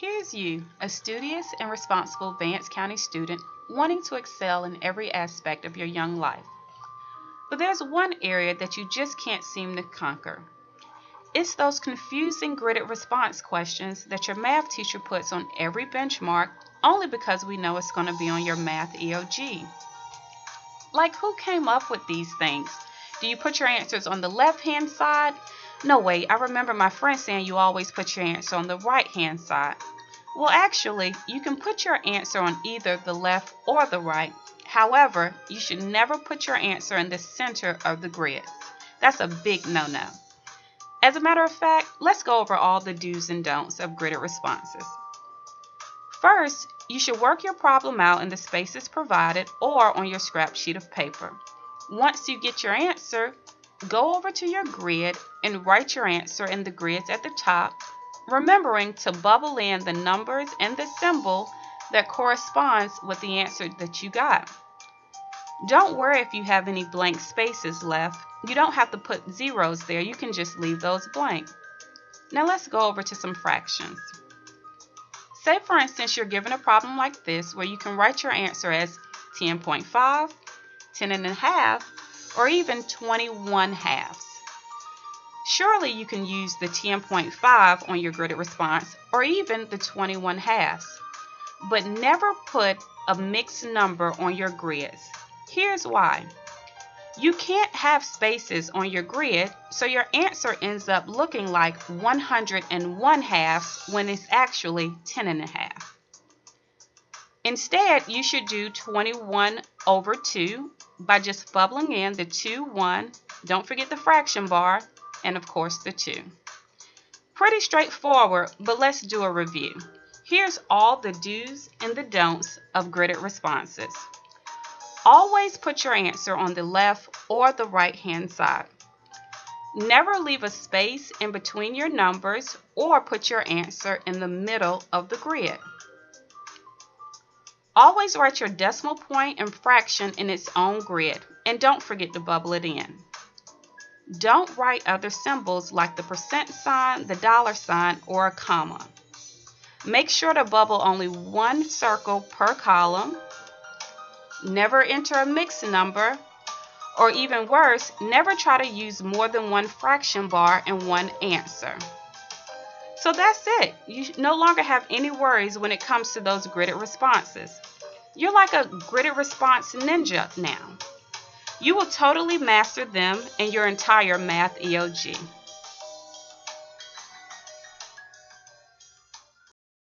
Here's you, a studious and responsible Vance County student wanting to excel in every aspect of your young life. But there's one area that you just can't seem to conquer. It's those confusing gridded response questions that your math teacher puts on every benchmark only because we know it's going to be on your math EOG. Like, who came up with these things? Do you put your answers on the left-hand side? No way, I remember my friend saying you always put your answer on the right-hand side. Well, actually, you can put your answer on either the left or the right. However, you should never put your answer in the center of the grid. That's a big no-no. As a matter of fact, let's go over all the do's and don'ts of gridded responses. First, you should work your problem out in the spaces provided or on your scrap sheet of paper. Once you get your answer, go over to your grid and write your answer in the grids at the top, remembering to bubble in the numbers and the symbol that corresponds with the answer that you got. Don't worry if you have any blank spaces left. You don't have to put zeros there. You can just leave those blank. Now let's go over to some fractions. Say, for instance, you're given a problem like this where you can write your answer as 10.5, 10 and a half, or even 21 halves. Surely you can use the 10.5 on your gridded response or even the 21 halves, but never put a mixed number on your grids. Here's why. You can't have spaces on your grid, so your answer ends up looking like 101 halves when it's actually 10 and a half. Instead, you should do 21 over 2 by just bubbling in the 2, 1, don't forget the fraction bar, and of course the 2. Pretty straightforward, but let's do a review. Here's all the do's and the don'ts of gridded responses. Always put your answer on the left or the right-hand side. Never leave a space in between your numbers or put your answer in the middle of the grid. Always write your decimal point and fraction in its own grid, and don't forget to bubble it in. Don't write other symbols like the percent sign, the dollar sign, or a comma. Make sure to bubble only one circle per column. Never enter a mixed number, or even worse, never try to use more than one fraction bar in one answer. So that's it. You no longer have any worries when it comes to those gridded responses. You're like a gridded response ninja now. You will totally master them in your entire math EOG.